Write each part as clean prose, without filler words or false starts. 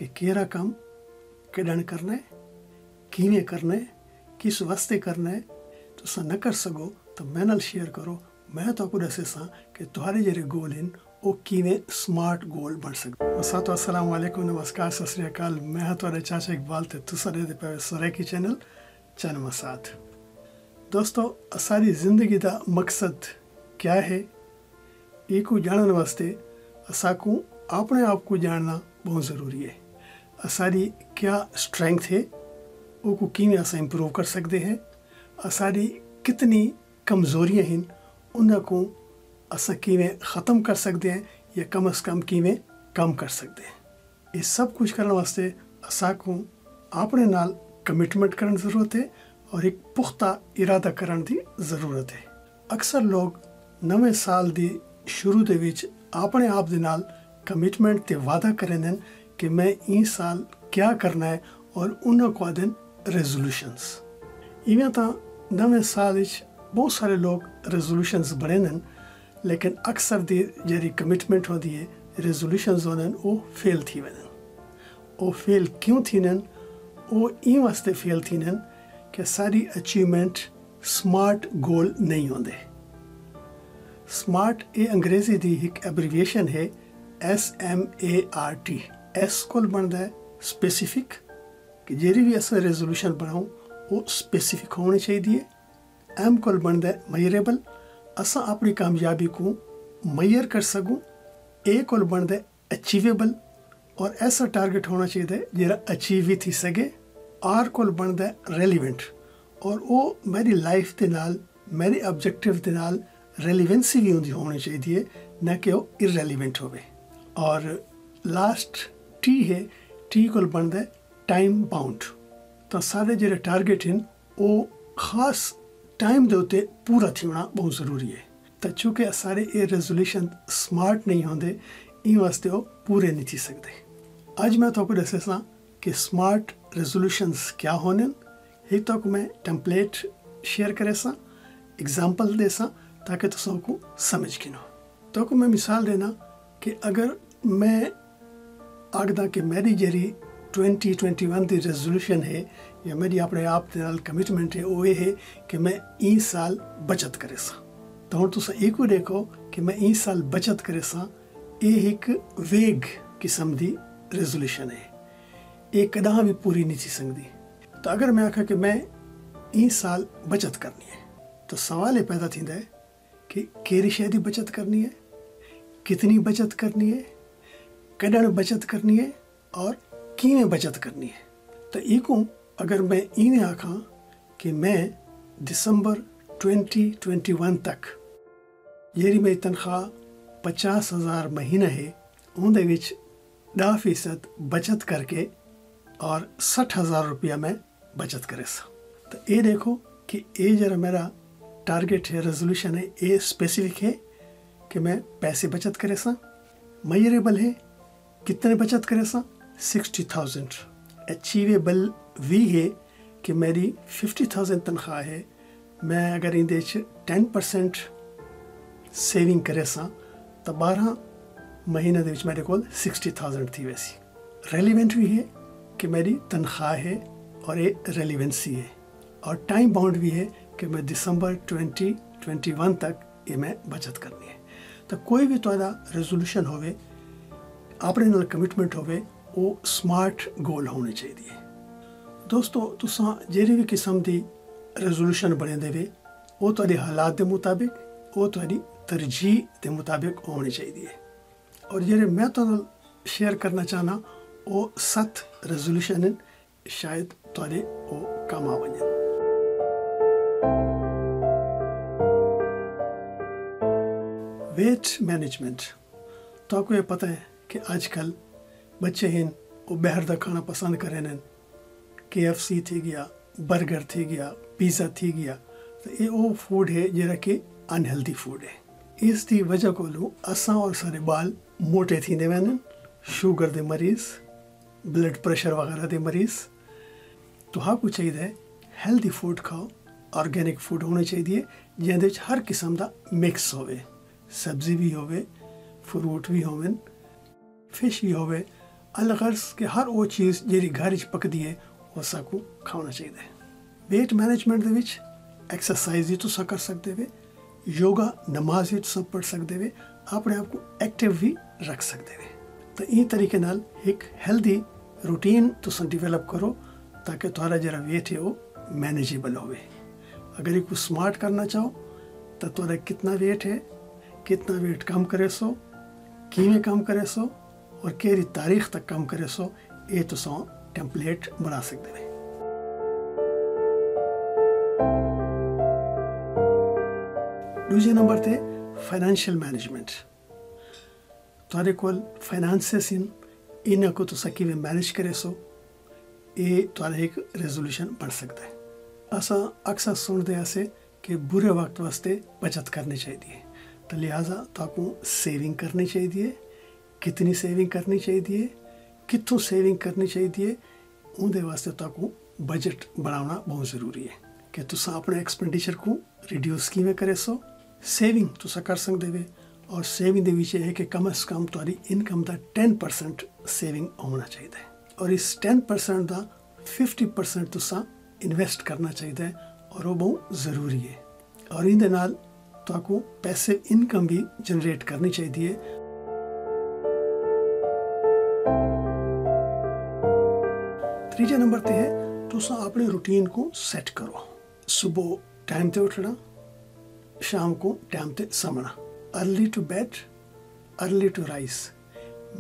कि केड़ा काम केडन करना है, किवें करना है, किस वास्ते करना है। तुसां न कर सको तो मैं नाल शेयर करो, मैं तो दसेसां कि तुहारे जेह्ड़े गोल हैं वो किवें स्मार्ट गोल बन सकदे। वसातो अस्सलाम वालेकुम, नमस्कार, सत श्री अकाल। मैं हाँ तुहाडा चाचा इकबाल ते तुसां दे पे सरेकी चैनल चैनल साथ। दोस्तों, सारी जिंदगी का मकसद क्या है, ये को जानने वास्ते असा को अपने आप को जानना बहुत ज़रूरी है। सारी क्या स्ट्रेंथ है, वो को किवें अस इंप्रूव कर सकते हैं, सारी कितनी कमज़ोरियाँ हैं उनको अस किवें ख़त्म कर सकते हैं या कम अज़ कम किवें कम कर सकते हैं। ये सब कुछ करने वास्ते असा को अपने नाल कमिटमेंट करने की ज़रूरत है और एक पुख्ता इरादा करने की ज़रूरत है। अक्सर लोग नवे साल की शुरू दे विच अपने आप दे नाल कमिटमेंट ते वादा करें कि मैं इस साल क्या करना है और उन्होंने को आदन रेजोल्यूशंस। इवें तो नवे साल विच बहुत सारे लोग रेजोल्यूशंस बने, लेकिन अक्सर दी जी कमिटमेंट होती है रेजोल्यूशंस होने वो फेल थी वन। वो फेल क्यों थी, वो इन वास्ते फेल थी कि सारी अचीवमेंट स्मार्ट गोल नहीं होंगे। स्मार्ट ये अंग्रेजी की एक एब्रीविएशन है SMART। एस को बनता है स्पेसिफिक, कि जेरी भी अस रेजोल्यूशन बनाऊँ वो स्पेसिफिक होनी चाहिए। एम को बनता है मेजरेबल, असा अपनी कामयाबी को मैयर कर सकूँ। ए को बनता है अचीवेबल, और ऐसा टारगेट होना चाहिए जरा अचीव भी थी सके। आर को बनता है रेलिवेंट, और वो मेरी लाइफ के नाल मेरे ऑब्जेक्टिव के नाल रेलिवेंसी भी होनी चाहिए, न कि वो इरेलीवेंट होवे। और लास्ट टी है, टी को बनता है टाइम बाउंड। तो सारे जो टारगेट हैं वो खास टाइम के उत्ते पूरा थी होना बहुत ज़रूरी है। तो चूँकि सारे ये रेजोल्यूशन स्मार्ट नहीं होंगे, इन वास्ते वो पूरे नहीं थी सकते। आज मैं तो दसेसा कि स्मार्ट रेजोल्यूशंस क्या होने। एक तो मैं टेम्पलेट शेयर करे सा, एग्जाम्पल दे सा, ताकि तो सबको समझ गिनो। तो मैं मिसाल देना कि अगर मैं आखदा कि मेरी जी 2021 की रेजोल्यूशन है या मेरी अपने आप के नाल कमिटमेंट है, वो ये है कि मैं इस साल बचत करे सा। तो हम तुम एक देखो कि मैं इस साल बचत करे सा, ये एक वेग किस्म की रेजोल्यूशन है, ये कदा भी पूरी नहीं थी सकती। तो अगर मैं आखा कि मैं इस साल बचत करनी है, तो सवाल ये पैदा थींदा है कि केरी शय दी बचत करनी है, कितनी बचत करनी है, कदण बचत करनी है और किवें बचत करनी है। तो इको अगर मैं इवें आखा कि मैं दिसंबर 2021 तक जेरी मेरी तनख्वाह 50,000 महीना है, उनके विच 10% बचत करके और 60,000 रुपया मैं बचत करे सा। तो ये देखो कि ये जरा मेरा टारगेट है, रेजोल्यूशन है, ये स्पेसिफिक है कि मैं पैसे बचत करे सा। मेजरेबल है, कितने बचत करे सा, 60,000। अचीवेबल भी है कि मेरी 50,000 तनख्वाह है, मैं अगर इन 10% सेविंग करे सा तो 12 महीने दे विच मेरे को 60,000 थी। वैसी रेलिवेंट भी है कि मेरी तनख्वाह है और ये रेलिवेंसी है, और टाइम बाउंड भी है कि मैं दिसंबर 2021 तक ये मैं बचत करनी है। तो कोई भी तुहाडा रेजोल्यूशन होवे, अपने नाल कमिटमेंट होवे, वो स्मार्ट गोल होने चाहिए। दोस्तों, तुसां जेरी भी किस्म की रेजोल्यूशन बने देवे, वो तुहाडे हालात के मुताबिक, वो तुहाडी तरजीह के मुताबिक होनी चाहिए। और जेरे मैं तुहाडे शेयर करना चाहना वो 7 रेजोल्यूशन हैं, शायद तुहाडे वो काम आ वञनि। Weight management. तो आपको ये पता है कि आजकल बच्चे हैं वो बाहर का खाना पसंद करें, KFC थी गया, बर्गर थी गया, पिज़्ज़ा थी गया। तो ये वो फूड है जरा कि अनहेल्दी फूड है। इसकी वजह को असा और सारे बाल मोटे थी वैन, शुगर के मरीज़, ब्लड प्रेशर वगैरह के मरीज़। तो आपको चाहिए हेल्दी फूड खाओ, ऑर्गेनिक फूड होने चाहिए जिंदे हर किस्म का मिक्स होवे, सब्जी भी होवे, फ्रूट भी होवे, फिश भी होवे, अलगर्ज कि हर वो चीज़ ਜਿਹੜੀ ਘਰ 'ਚ ਪਕਦੀ ਹੈ ਉਹ ਸਾਕੂ ਖਾਣਾ ਚਾਹੀਦਾ ਹੈ। ਵੇਟ ਮੈਨੇਜਮੈਂਟ ਦੇ ਵਿੱਚ ਐਕਸਰਸਾਈਜ਼ ਵੀ ਤੁਸੀਂ ਕਰ ਸਕਦੇ ਵੇ, ਯੋਗਾ ਨਮਾਜ਼ ਵੀ ਤੁਸੀਂ ਪੜ੍ਹ ਸਕਦੇ ਵੇ, ਆਪਣੇ ਆਪ ਨੂੰ ਐਕਟਿਵ ਵੀ ਰੱਖ ਸਕਦੇ ਵੇ। ਤਾਂ ਇਹ ਤਰੀਕੇ ਨਾਲ ਇੱਕ ਹੈਲਦੀ ਰੂਟੀਨ ਤੁਸੀਂ ਡਿਵੈਲਪ ਕਰੋ ਤਾਂ ਕਿ ਤੁਹਾਡਾ ਜਿਹੜਾ ਵੇਟ ਹੈ ਉਹ ਮੈਨੇਜੇਬਲ ਹੋਵੇ। अगर एक स्मार्ट करना चाहो तो तुम्हारा कितना वेट है, कितना वेट कम करे सो, किमें कम करे सो और केरी तारीख तक कम करे सो, ये तो सो टेम्पलेट बना सकते हैं। दूसरे नंबर ते फाइनेंशियल मैनेजमेंट। तुम्हारे को फाइनेंसेस इन्हें को तो सकी में मैनेज करे सो, ये तुम्हारा एक रेजोल्यूशन बन सकता है। असा अक्सर सुनते ऐसे कि बुरे वक्त वास्ते बचत करनी चाहिए, तो लिहाजा ताकू सेविंग करनी चाहिए। कितनी सेविंग करनी चाहिए, कितों सेविंग करनी चाहिए, उनके वास्ते ताकू बजट बनाना बहुत ज़रूरी है कि तुसा अपने एक्सपेंडिचर को रिड्यूस किमें करे सो। सेविंग तुसा कर सकते वे, और सेविंग के विषय है कि कम से कम तुम्हारी इनकम का 10% सेविंग होना चाहिए, और इस 10% का 50% तुसा इन्वेस्ट करना चाहिए, और वो बहुत ज़रूरी है। और इन नाल तो आपको पैसिव इनकम भी जनरेट करनी चाहिए। तीसरे नंबर पे है तुसा अपने रूटीन को सेट करो। सुबह टाइम पे उठना, शाम को टाइम पे सोना। Early to bed, early to rise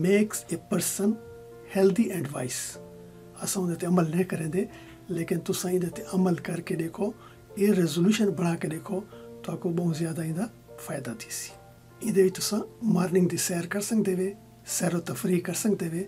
makes a person healthy and wise. असा उन्हें अमल नहीं करेंगे, लेकिन तुसा इहदे अमल करके देखो, ये रेजोल्यूशन बना के देखो, तो आपको बहुत ज़्यादा इहदा फायदा थी। इहदे तुसा मॉर्निंग की सैर कर सकते वे, सैरो तफरी कर सकते वे,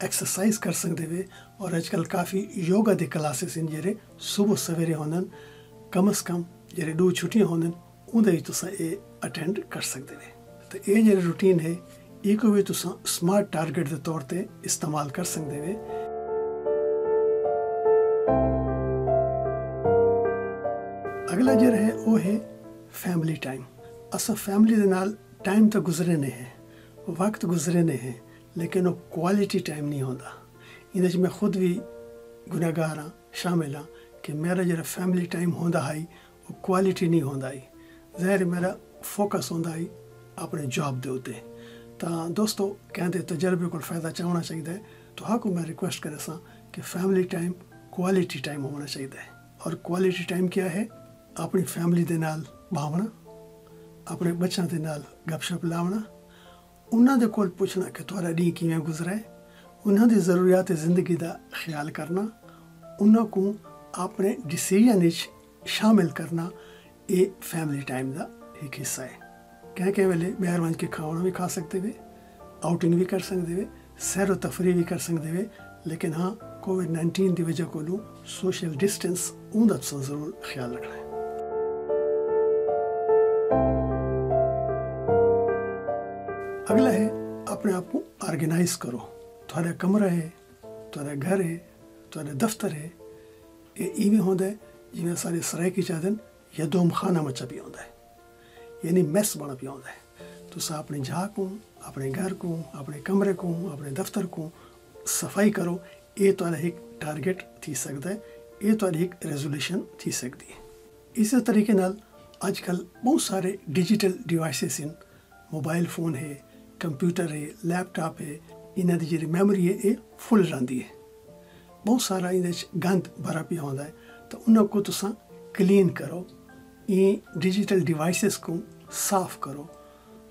एक्सरसाइज कर सकते वे, और आजकल काफ़ी योगा के क्लासेस इन जेरे सुबह सवेरे होंदन, कम से कम जेरे 2 छुट्टियां होंदन उन्हें तुसा ये अटेंड कर सकते वे। तो ये जो रूटीन है ये को भी तुसा स्मार्ट टारगेट के तौर पर इस्तेमाल कर सकते वे। अगला जो है वो है फैमिली टाइम। असा फैमिली के नाल टाइम तो गुजरे नहीं है, वक्त गुजरे नहीं है, लेकिन वो क्वालिटी टाइम नहीं होता। इधर मैं खुद भी गुनहगार हाँ, शामिल हाँ कि मेरा जो फैमिली टाइम होता है वो क्वालिटी नहीं होता है। ज़ाहिर मेरा फोकस होता है अपने जॉब के उत्ते। तो दोस्तों कहते तजर्बे को फ़ायदा चाहना चाहिए, तो हाँ को मैं रिक्वेस्ट करे सा कि फैमिली टाइम क्वालिटी टाइम होना चाहिए। और क्वालिटी टाइम क्या है? अपनी फैमिली के नाल भावना, अपने बच्चों के नाल गपशप लावना, उन्होंने कोल पूछना कि तुहारा डी किवें गुजरा है, उन्होंने ज़रूरियात ज़िंदगी का ख्याल करना, उन्होंने अपने डिसीजन शामिल करना, ये फैमिली टाइम का एक हिस्सा है। क्या वेले मेहरबान के खाना भी खा सकते वे, आउटिंग भी कर सकते वे, सैर तफरी भी कर सकते वे, लेकिन हाँ कोविड-19 की वजह को सोशल डिस्टेंस उनका ज़रूर ख्याल रखना है। अगला है अपने आप को ऑर्गेनाइज करो। तुम्हारा कमरा है, तुम्हारा घर है, तुम्हारा दफ्तर है, ये इवें होता है जिमें सारे सराय की चादन या दोम खाना मचा भी होता है, यानी मैस बना भी होता है। तो सा अपने जहाँ को, अपने घर को, अपने कमरे को, अपने दफ्तर को सफाई करो। ये तुम्हारा एक टारगेट थी सकता है, ये तुम्हारी एक रेजोल्यूशन थी सकती है। इसी तरीके नाल आजकल बहुत सारे digital devices in mobile phone है, कंप्यूटर है, लैपटॉप है, इन्हां दी जी मैमोरी है ये फुल रही है, बहुत सारा इन गंद भरा पिया होता है। तो उन्होंने को तुसा क्लीन करो, ये डिजिटल डिवाइसेस को साफ करो।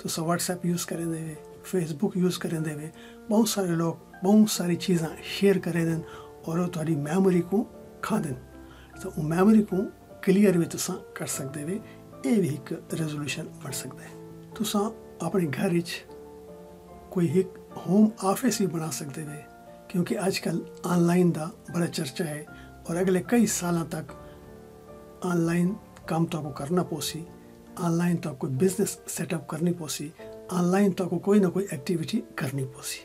तुसा व्हाट्सएप यूज़ करें देवे, फेसबुक यूज़ करें देवे, बहुत सारे लोग बहुत सारी चीज़ें शेयर करें देन और वो तुम्हारी मैमोरी को खा देन। तो वो मैमोरी को क्लियर भी तुसा कर सकते वे, ये भी एक रेजोल्यूशन बन सकता है। तुसा अपने घर कोई एक होम ऑफिस भी बना सकते वे, क्योंकि आजकल ऑनलाइन का बड़ा चर्चा है और अगले कई सालों तक ऑनलाइन काम तो आपको करना पोसी, ऑनलाइन तो आपको बिजनेस सेटअप करनी पोसी, ऑनलाइन तो आपको कोई ना कोई एक्टिविटी करनी पोसी।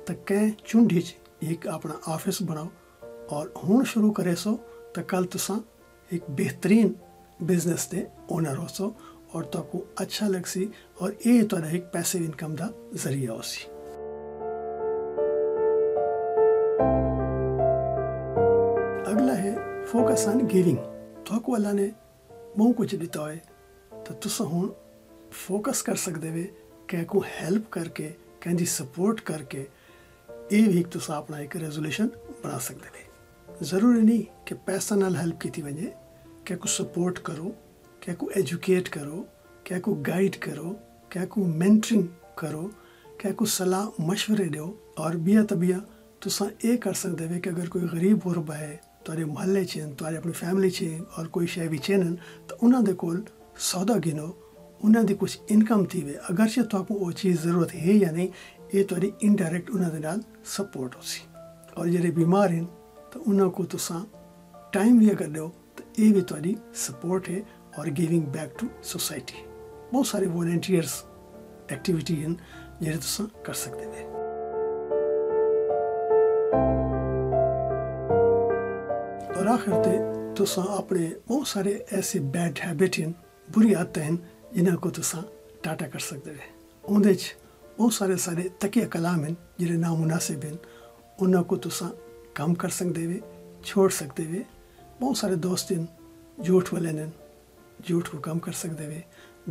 तो कह चुंडी एक अपना ऑफिस बनाओ और हुण शुरू करे सो तो कल तुसा एक बेहतरीन बिजनेस के ओनर हो सो और तो आपको अच्छा लग सी और ये तो एक पैसिव इनकम का जरिया हो सी। اگلا ہے فوکس آن گیونگ. تو اللہ نے بہت کچھ دیتا ہے تو تسا ہوں فوکس کر سکتے ہوئے کہ کو ہیلپ کر کے کہ سپورٹ کر کے یہ بھی تسا اپنا ایک ریزولوشن بنا سکتے ہوئے. ضروری نہیں کہ پیسہ نال ہیلپ کی وجہ کہ کو سپورٹ کرو, کہ کو ایجوکیٹ کرو, کہ کو گائیڈ کرو, کہ کو مینٹرنگ کرو, کہ کو صلاح مشورے دو. اور بیا طبیہ تسا یہ کر سکتے ہوئے کہ اگر کوئی غریب غربا ہے تارے محلے چین, تارے اپنی فیملی چین اور کوئی شے بھی چینن تو انہوں دے کول سودا گنو, انہوں دی کچھ انکم تھی وے, اگرچہ تو آپ کو وہ چیز ضرورت ہے یا نہیں, یہ تاری انڈائریکٹ انہوں دے نال سپورٹ ہو سی. اور جڑے بیمار ہیں تو انہوں کو تسا ٹائم بھی اگر دو تو یہ بھی تاری سپورٹ ہے اور گیونگ بیک ٹو سوسائٹی. بہت سارے والنٹیئرس ایکٹیویٹی ہیں جڑے تسا کر سکتے ہیں. اور آخر تے تسا اپنے بہت سارے ایسے بیڈ ہیبٹ ہیں, بری عادتیں ہیں جنہوں کو تسا ٹاٹا کر سکتے ہیں. اندر بہت سارے تکیہ کلام ہیں جڑے نامناسب ہیں, انہوں کو تسا کم کر سکتے ہوئے, چھوڑ سکتے ہوئے. بہت سارے دوست ہیں جھوٹ والے ہیں, جھوٹ کو کم کر سکتے ہوئے,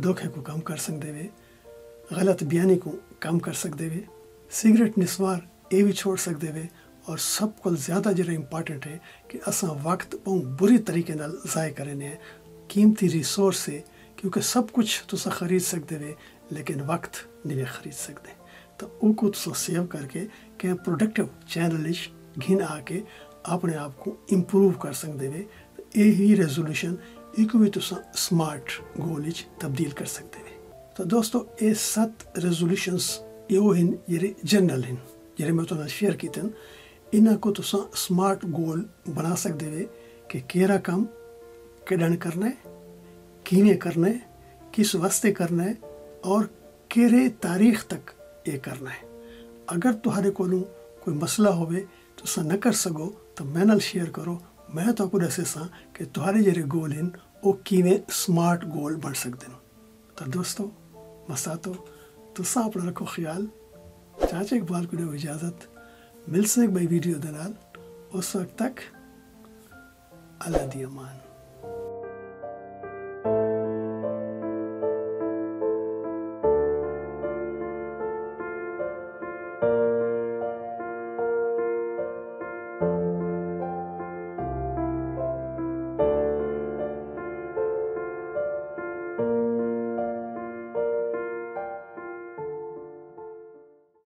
دھوکے کو کم کر سکتے ہوئے, غلط بیانی کو کم کر سکتے ہوئے, سگریٹ نسوار یہ بھی چھوڑ سکتے ہوئے. اور سب کو زیادہ جو امپارٹنٹ ہے کہ اساں وقت بہت بری طریقے نال ضائع کرنے ہیں. قیمتی ریسورس ہے کیونکہ سب کچھ تسا خرید سکتے ہوئے لیکن وقت نہیں خرید سکتے. تو وہ کو تسا سیو کر کے کہ پروڈکٹیو چینل گھن آ کے اپنے آپ کو امپروو کر سکتے ہوئے. یہی ریزولوشن ایک بھی تسا سمارٹ گول تبدیل کر سکتے ہوئے. تو دوستو یہ 7 ریزولوشنس یہ ہیں جڑے جنرل ہیں جڑے میں تمہیں شیئر کیتے ہیں. انہوں کو تسا سمارٹ گول بنا سکتے ہوئے کہ کیرا کام کڈن کرنا ہے, کیویں کرنا ہے, کس واسطے کرنا ہے اور کیرے تاریخ تک یہ کرنا ہے. اگر تہاڈے کولوں کوئی مسئلہ ہوئے تسا نہ کر سکو تو میں نال شیئر کرو, میں تو کو دسے سا کہ تہاڈے جڑے گول ہیں وہ کیویں سمارٹ گول بن سکتے ہیں. تو دوستو مساتو تسا اپنا رکھو خیال. چاچا اقبال کو دو اجازت, مل سے ایک بھائی ویڈیو دنال. اس وقت تک اللہ دی امان.